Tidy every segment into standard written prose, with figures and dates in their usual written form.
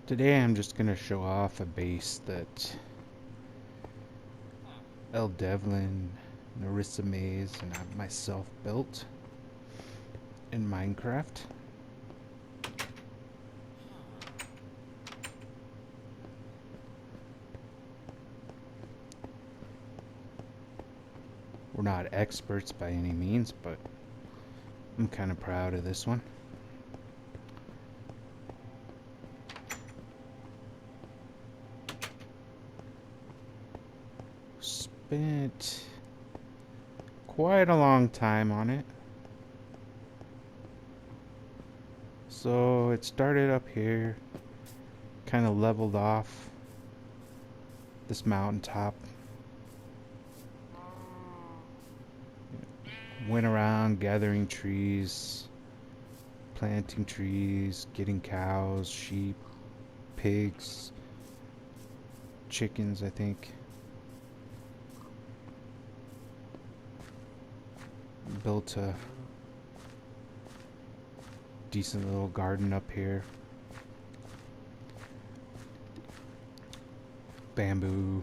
Today I'm just going to show off a base that El Devlin, Narissa Maze, and I myself built in Minecraft. We're not experts by any means, but I'm kind of proud of this one. Spent quite a long time on it. So it started up here, kind of leveled off this mountaintop. Went around gathering trees, planting trees, getting cows, sheep, pigs, chickens, I think. Built a decent little garden up here. Bamboo.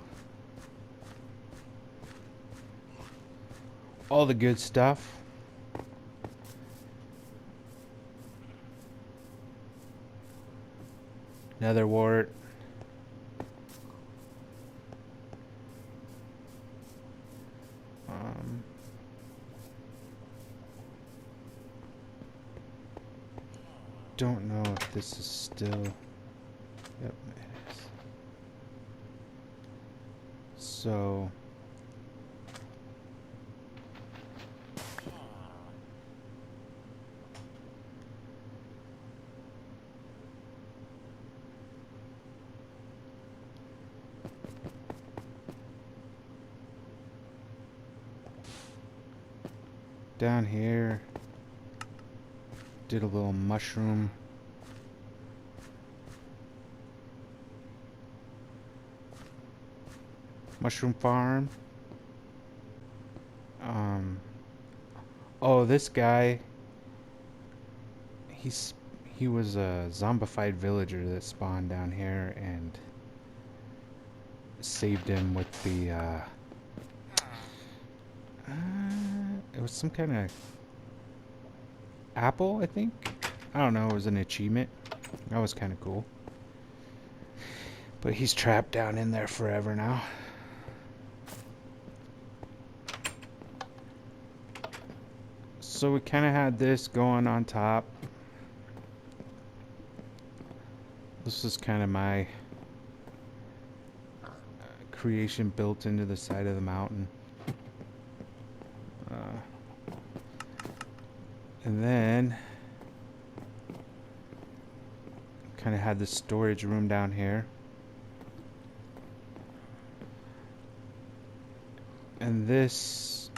All the good stuff. Nether wart. Don't know if this is still. Yep, it is. So. Down here, did a little mushroom farm. Oh, this guy, he was a zombified villager that spawned down here, and saved him with the it was some kind of apple, I think. I don't know, it was an achievement. That was kind of cool. But he's trapped down in there forever now. So we kind of had this going on top. This is kind of my creation built into the side of the mountain. And then kind of had this storage room down here. And this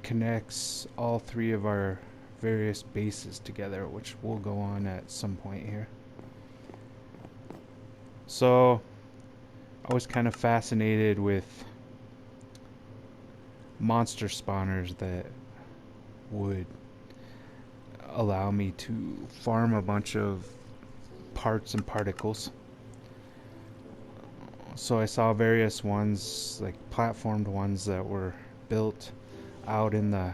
connects all three of our various bases together, which we'll go on at some point here. So I was kind of fascinated with monster spawners that would allow me to farm a bunch of parts and particles. So I saw various ones, like platformed ones, that were built out in the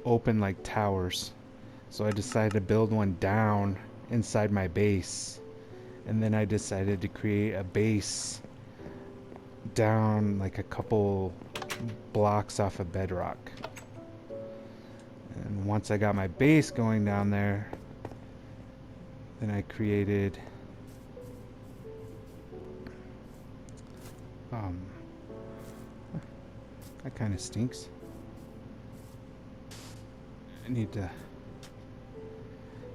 open like towers. So I decided to build one down inside my base, and then I decided to create a base down like a couple blocks off of bedrock. And once I got my base going down there, then I created that kind of stinks. I need to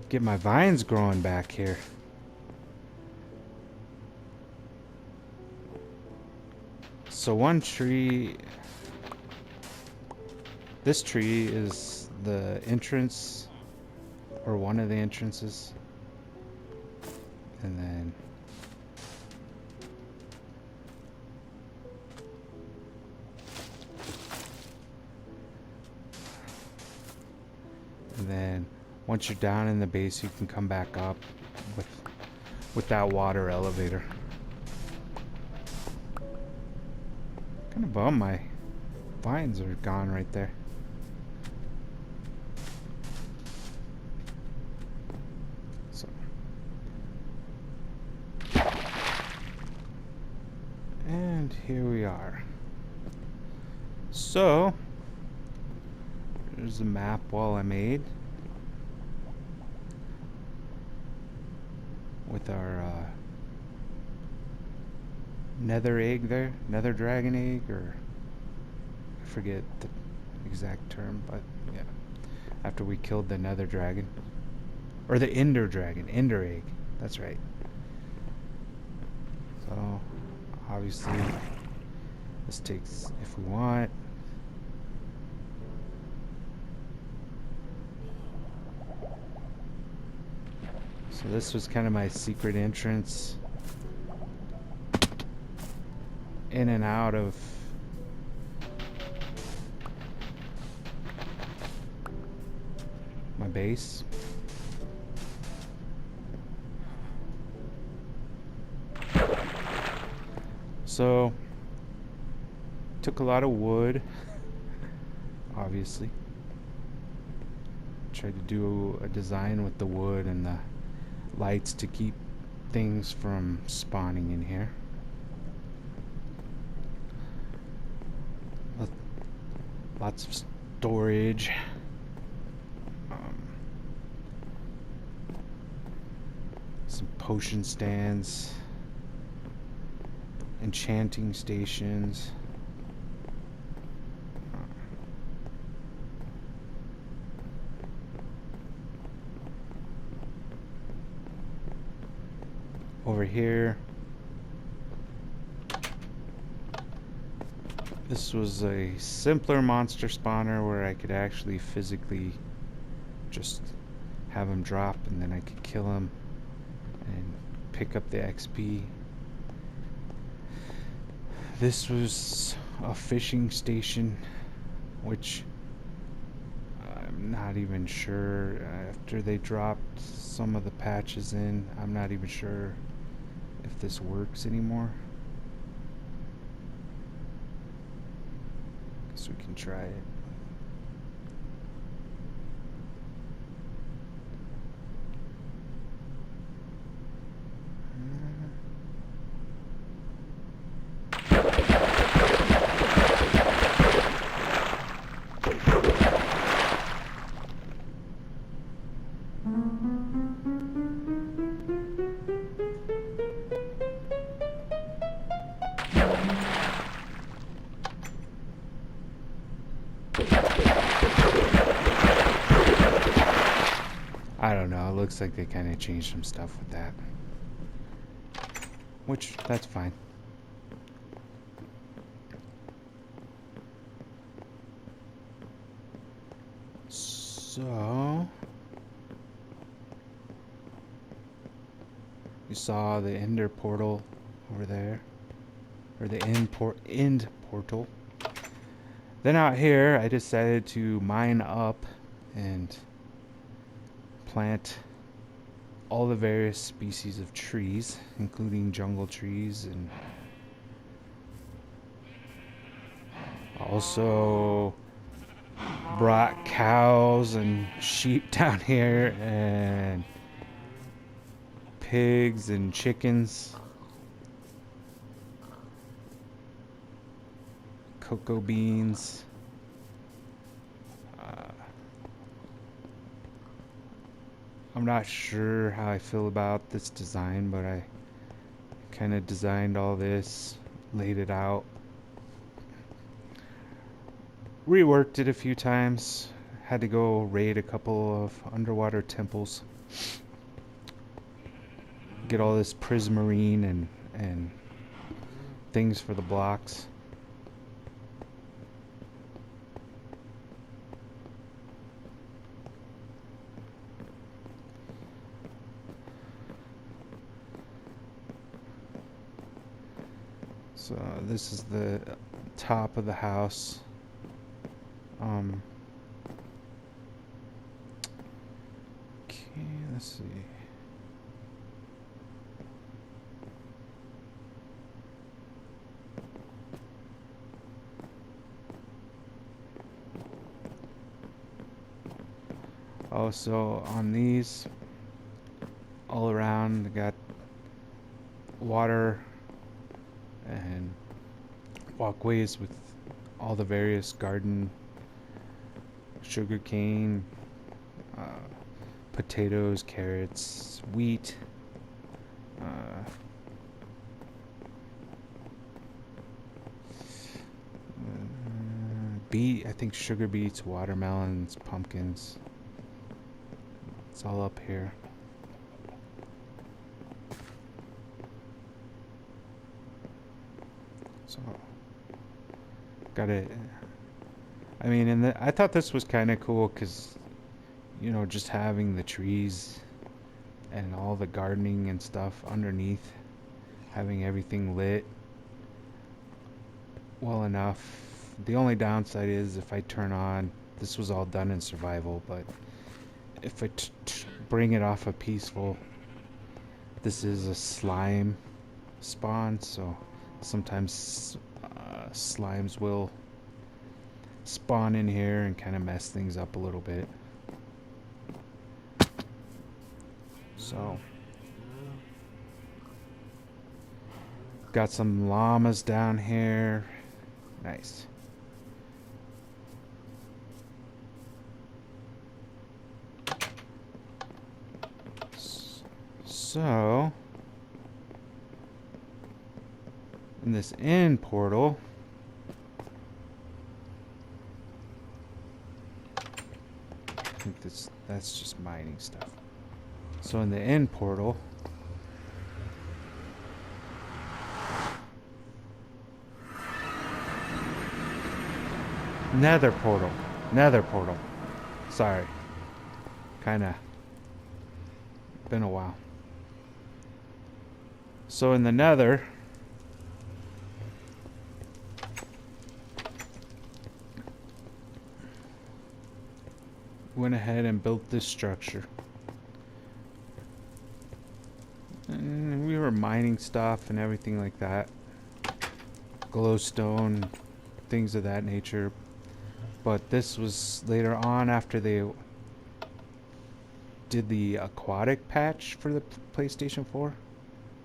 get my vines growing back here. So one tree, this tree is the entrance, or one of the entrances, and then once you're down in the base, you can come back up with with that water elevator. Kind of bummed my vines are gone right there. So. And here we are. So, there's the map wall I made with our nether egg there, nether dragon egg, or I forget the exact term, but yeah, after we killed the nether dragon, or the ender dragon, ender egg, that's right. So obviously this takes, if we want, so this was kind of my secret entrance in and out of my base. So took a lot of wood, obviously. Tried to do a design with the wood and the lights to keep things from spawning in here. Lots of storage. Some potion stands. Enchanting stations. Over here, this was a simpler monster spawner where I could actually physically just have him drop and then I could kill him and pick up the XP. This was a fishing station, which I'm not even sure, after they dropped some of the patches in, I'm not even sure if this works anymore. Guess we can try it. I don't know, it looks like they kind of changed some stuff with that. Which, that's fine. So, you saw the Ender Portal over there, or the end portal. Then out here, I decided to mine up and plant all the various species of trees, including jungle trees, and also brought cows and sheep down here and pigs and chickens, cocoa beans. I'm not sure how I feel about this design, but I kind of designed all this, laid it out, reworked it a few times, had to go raid a couple of underwater temples, get all this prismarine and things for the blocks. So this is the top of the house. Okay, let's see. Also on these, all around, they got water and walkways with all the various garden, sugar cane, potatoes, carrots, wheat, beet, I think sugar beets, watermelons, pumpkins. It's all up here. So got it. I mean, and I thought this was kind of cool because, you know, just having the trees and all the gardening and stuff underneath, having everything lit well enough. The only downside is if I turn on, this was all done in survival, but if I bring it off of peaceful, this is a slime spawn, so sometimes slimes will spawn in here and kind of mess things up a little bit. So got some llamas down here. Nice. So in this end portal, I think that's just mining stuff. So in the end portal, Nether Portal. Sorry. Kinda been a while. So in the Nether, went ahead and built this structure. And we were mining stuff and everything like that. Glowstone, things of that nature. But this was later on after they did the aquatic patch for the PlayStation 4,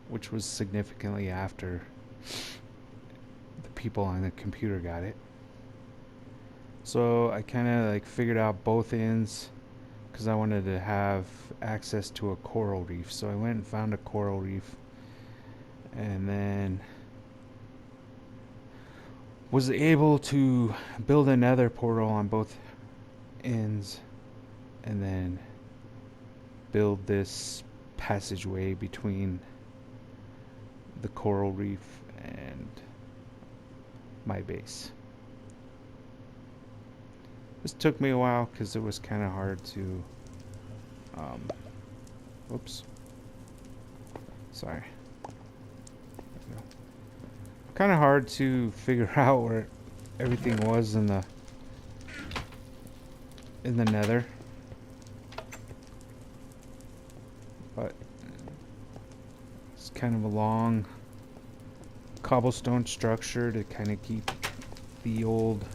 which was significantly after the people on the computer got it. So I kind of like figured out both ends because I wanted to have access to a coral reef. So I went and found a coral reef and then was able to build another portal on both ends and then build this passageway between the coral reef and my base. This took me a while because it was kind of hard to whoops, sorry, kind of hard to figure out where everything was in the Nether, but it's kind of a long cobblestone structure to kind of keep the old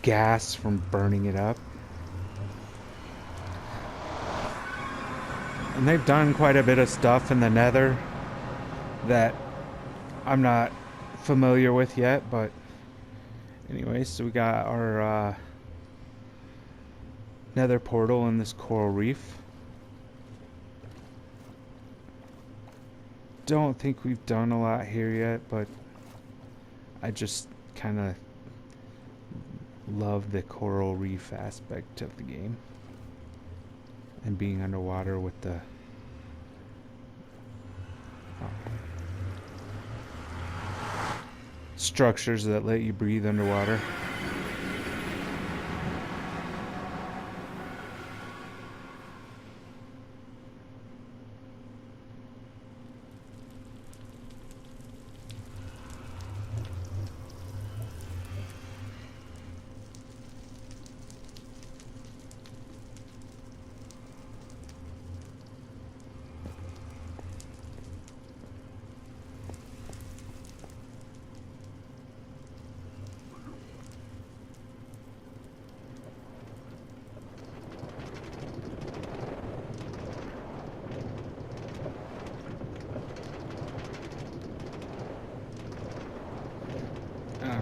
gas from burning it up. And they've done quite a bit of stuff in the Nether that I'm not familiar with yet, but anyway, so we got our Nether portal in this coral reef. Don't think we've done a lot here yet, but I just kind of love the coral reef aspect of the game and being underwater with the structures that let you breathe underwater.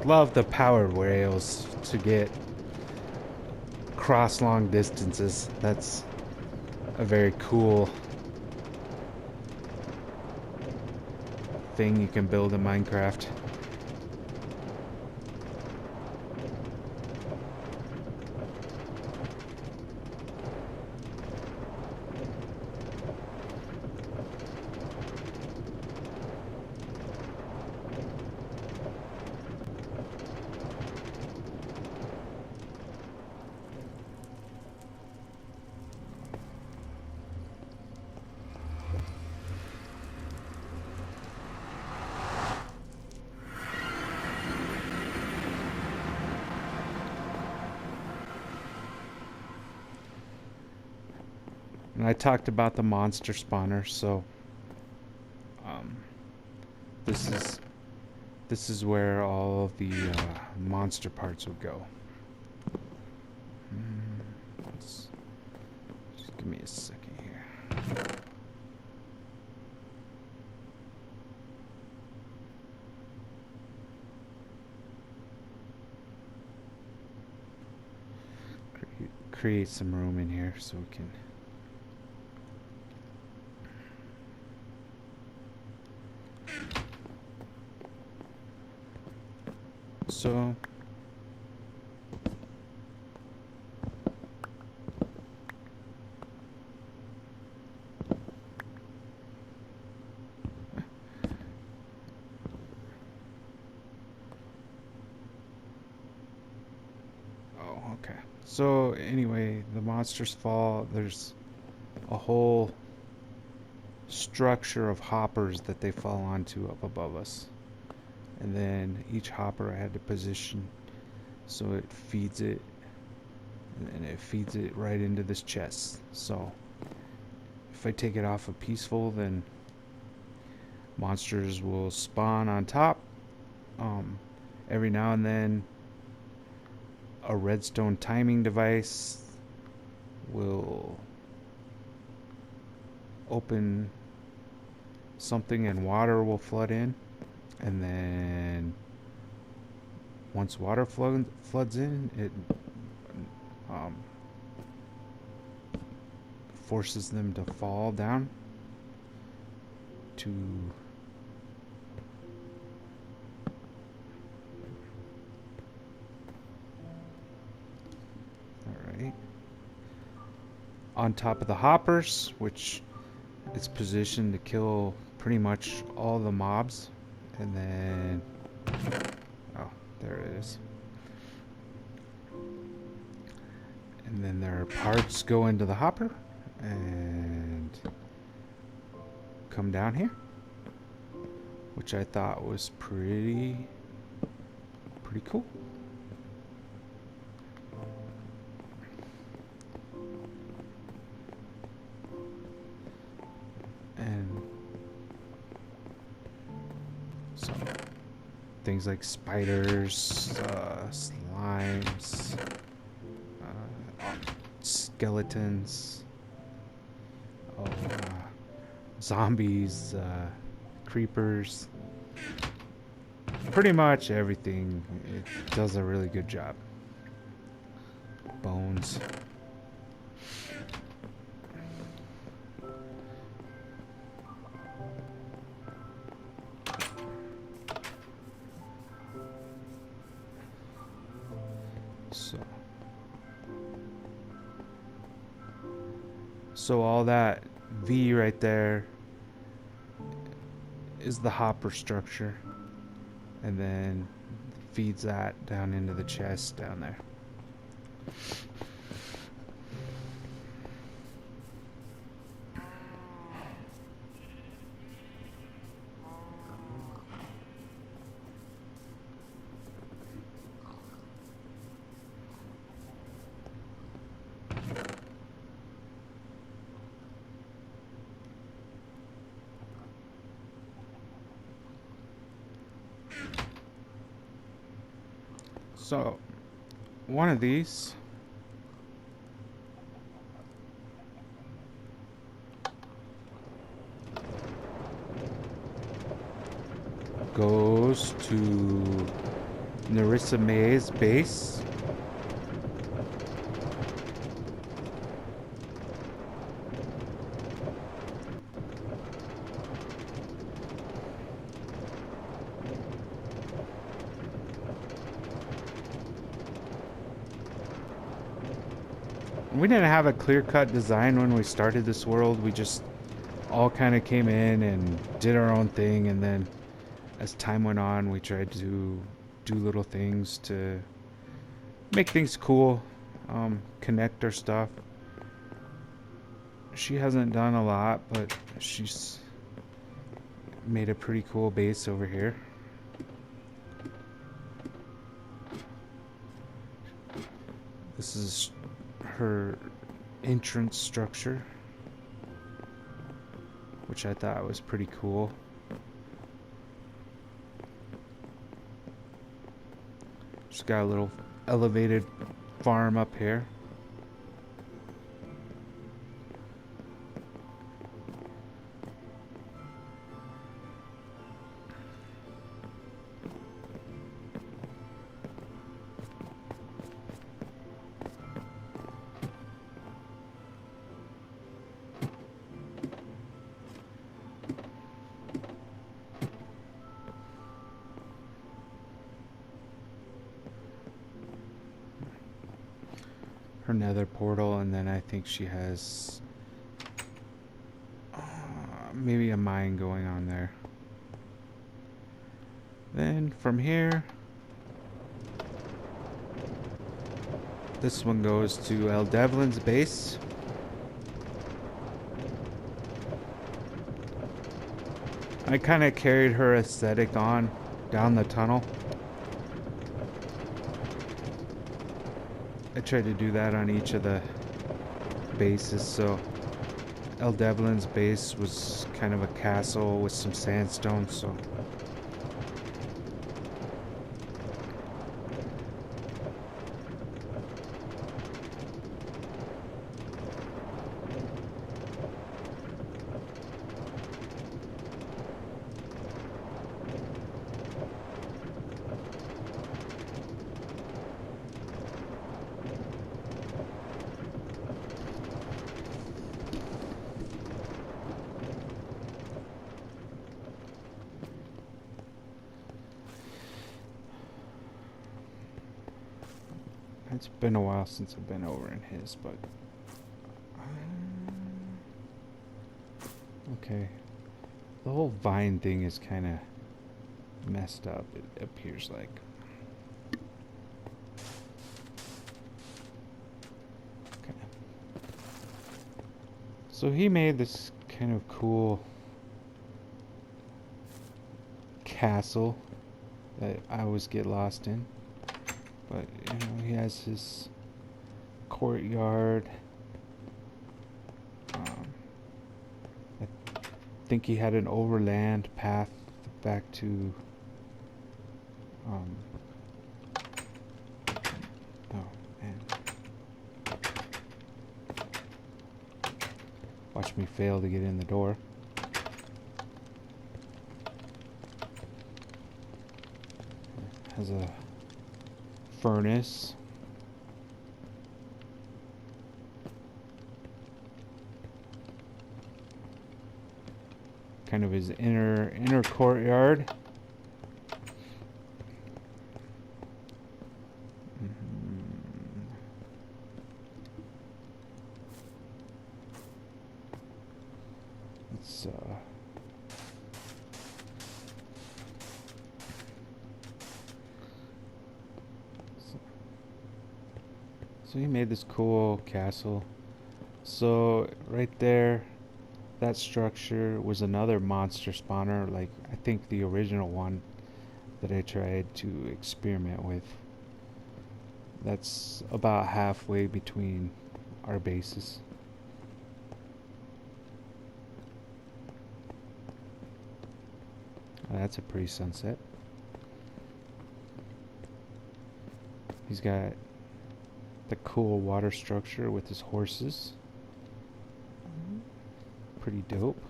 love the powered rails to get cross long distances. That's a very cool thing you can build in Minecraft. And I talked about the monster spawner, so um, this is where all of the monster parts would go. Just give me a second here. Create some room in here so we can. So okay. So anyway, the monsters fall. There's a whole structure of hoppers that they fall onto up above us. And then each hopper I had to position so it feeds it, and it feeds it right into this chest. So if I take it off of peaceful, then monsters will spawn on top. Every now and then a redstone timing device will open something and water will flood in, and then once water floods in, it forces them to fall down to on top of the hoppers, which is positioned to kill pretty much all the mobs. And then, oh, there it is. And then their parts go into the hopper and come down here, which I thought was pretty cool. And so things like spiders, slimes, skeletons, zombies, creepers, pretty much everything. It does a really good job. Bones. So all that V right there is the hopper structure, and then feeds that down into the chest down there. So, one of these goes to Narissa May's base. We didn't have a clear-cut design when we started this world. We just all kind of came in and did our own thing, and then as time went on, we tried to do little things to make things cool, connect our stuff. She hasn't done a lot, but she's made a pretty cool base over here. This is her entrance structure, which I thought was pretty cool. She's got a little elevated farm up here. Her Nether Portal, and then I think she has maybe a mine going on there. Then from here, this one goes to El Devlin's base. I kind of carried her aesthetic on down the tunnel. I tried to do that on each of the bases. So El Devlin's base was kind of a castle with some sandstone, so it's been a while since I've been over in his, but okay. The whole vine thing is kind of messed up, it appears like. Okay. So he made this kind of cool castle that I always get lost in. But, you know, he has his courtyard. I think he had an overland path back to... oh, man. Watch me fail to get in the door. Has a furnace. Kind of his inner courtyard. It's so he made this cool castle. So right there, that structure was another monster spawner, like I think the original one that I tried to experiment with. That's about halfway between our bases. That's a pretty sunset. He's got the cool water structure with his horses. Pretty dope.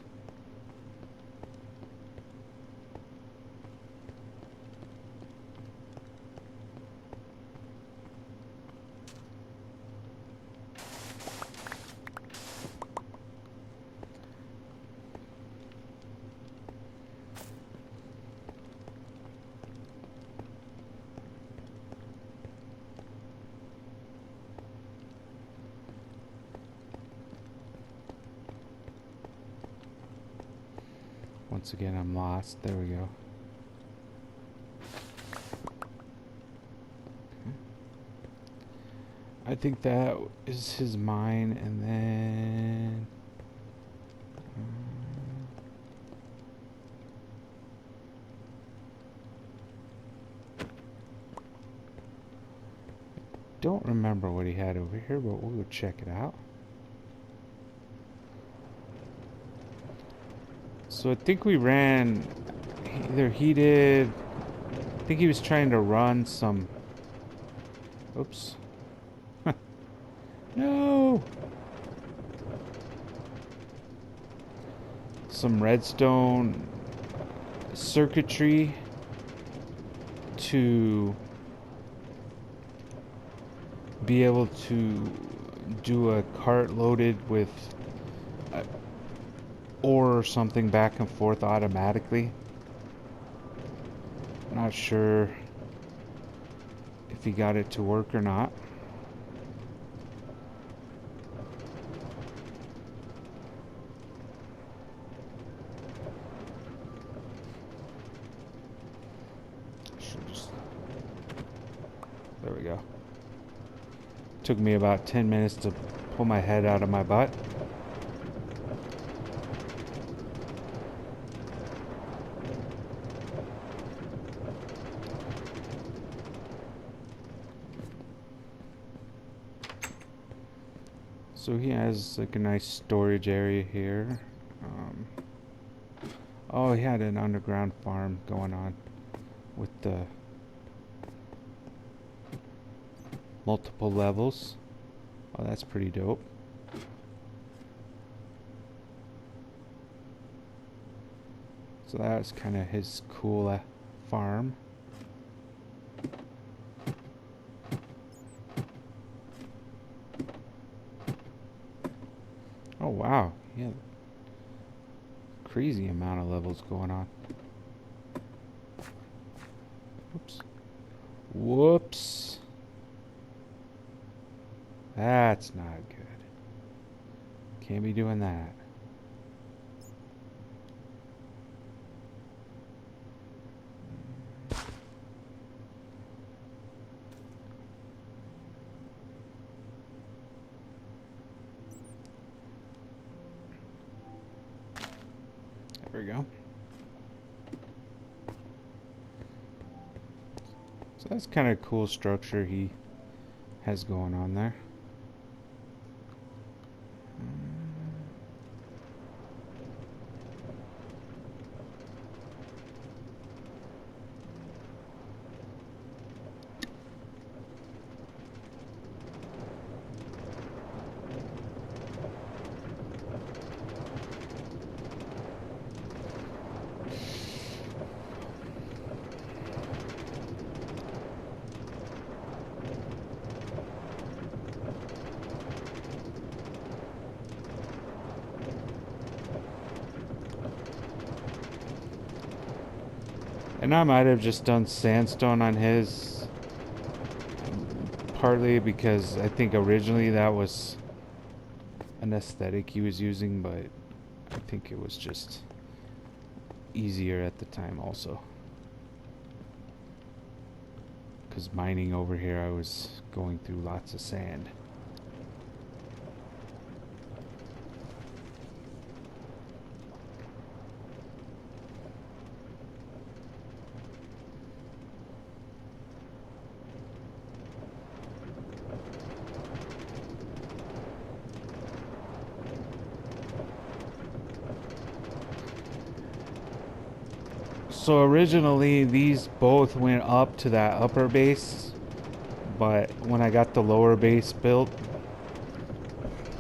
Once again, I'm lost. There we go. I think that is his mine, and then... don't remember what he had over here, but we'll go check it out. So I think we ran, either he did, I think he was trying to run some, oops. No! Some redstone circuitry to be able to do a cart loaded with ore or something back and forth automatically. Not sure if he got it to work or not. There we go. Took me about 10 minutes to pull my head out of my butt. So he has like a nice storage area here. Oh, he had an underground farm going on with the multiple levels. Oh, that's pretty dope. So that's kind of his cool farm. Oh wow, yeah, crazy amount of levels going on. Whoops. Whoops. That's not good. Can't be doing that. There we go. So that's kind of a cool structure he has going on there. And I might have just done sandstone on his, partly because I think originally that was an aesthetic he was using, but I think it was just easier at the time also. Because mining over here, I was going through lots of sand. So originally these both went up to that upper base, but when I got the lower base built,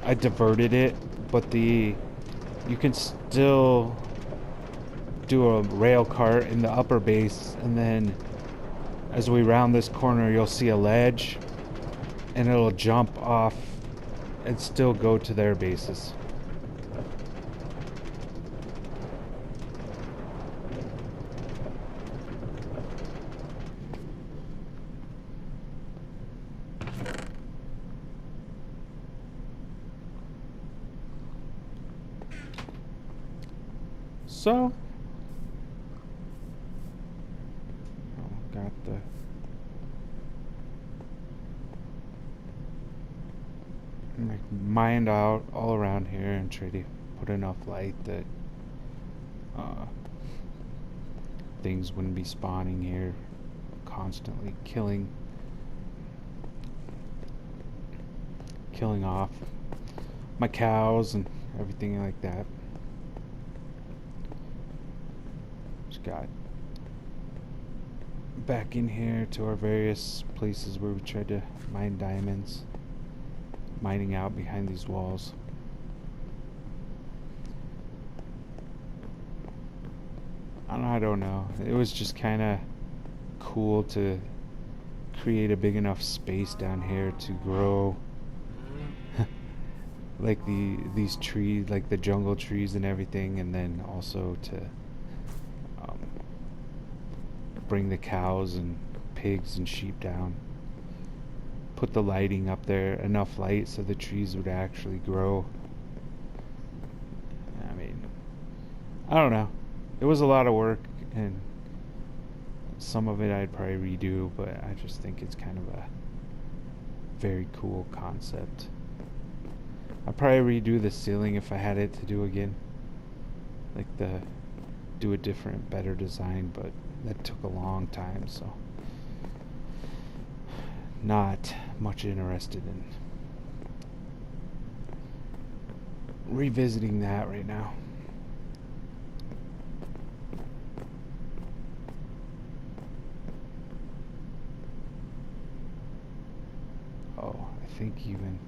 I diverted it, but you can still do a rail cart in the upper base, and then as we round this corner you'll see a ledge and it'll jump off and still go to their bases. So the like mined out all around here and try to put enough light that uh, things wouldn't be spawning here, constantly killing off my cows and everything like that. Just got back in here to our various places where we tried to mine diamonds, mining out behind these walls. I don't know. It was just kind of cool to create a big enough space down here to grow like these trees, like the jungle trees and everything, and then also to bring the cows and pigs and sheep down. Put the lighting up there, enough light so the trees would actually grow. I mean, I don't know. It was a lot of work, and some of it I'd probably redo, but I just think it's kind of a very cool concept. I'd probably redo the ceiling if I had it to do again. Like do a different, better design, but that took a long time, so not much interested in revisiting that right now. Oh, I think even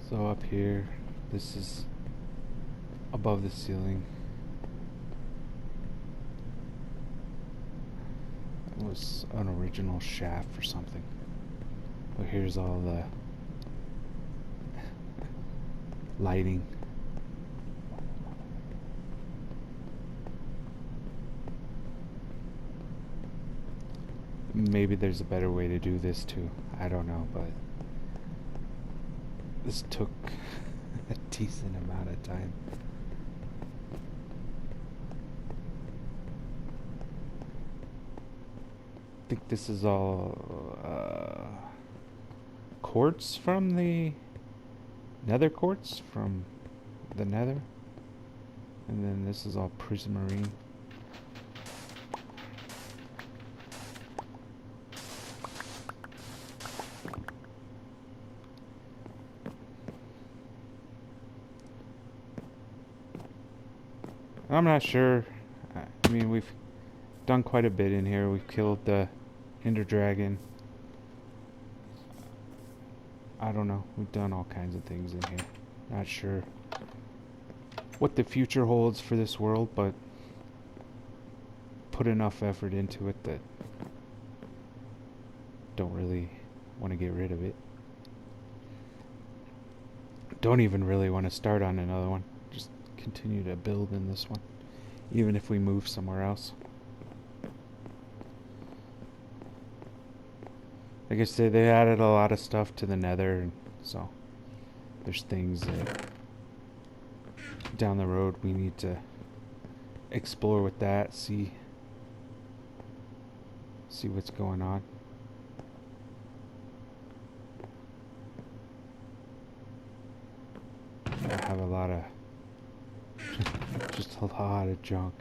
so up here, this is above the ceiling. It was an original shaft or something. But here's all the lighting. Maybe there's a better way to do this too. I don't know, but this took a decent amount of time. I think this is all quartz from the nether quartz from the nether, and then this is all prismarine. I'm not sure. I mean, we've done quite a bit in here. We've killed the Ender Dragon. I don't know. We've done all kinds of things in here. Not sure what the future holds for this world, but put enough effort into it that don't really want to get rid of it. Don't even really want to start on another one. Just continue to build in this one, even if we move somewhere else. Like I said, they added a lot of stuff to the nether, and so there's things that down the road we need to explore with that, see what's going on. I have a lot of just a lot of junk.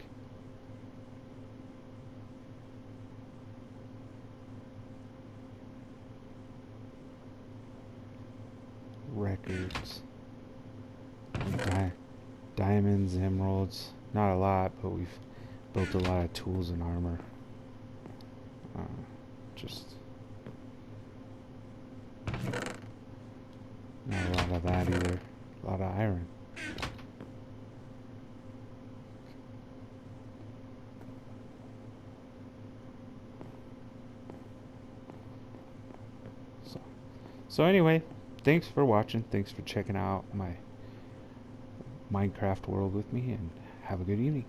Records, diamonds, emeralds. Not a lot, but we've built a lot of tools and armor. Just not a lot of that either. A lot of iron. So anyway, thanks for watching. Thanks for checking out my Minecraft world with me, and have a good evening.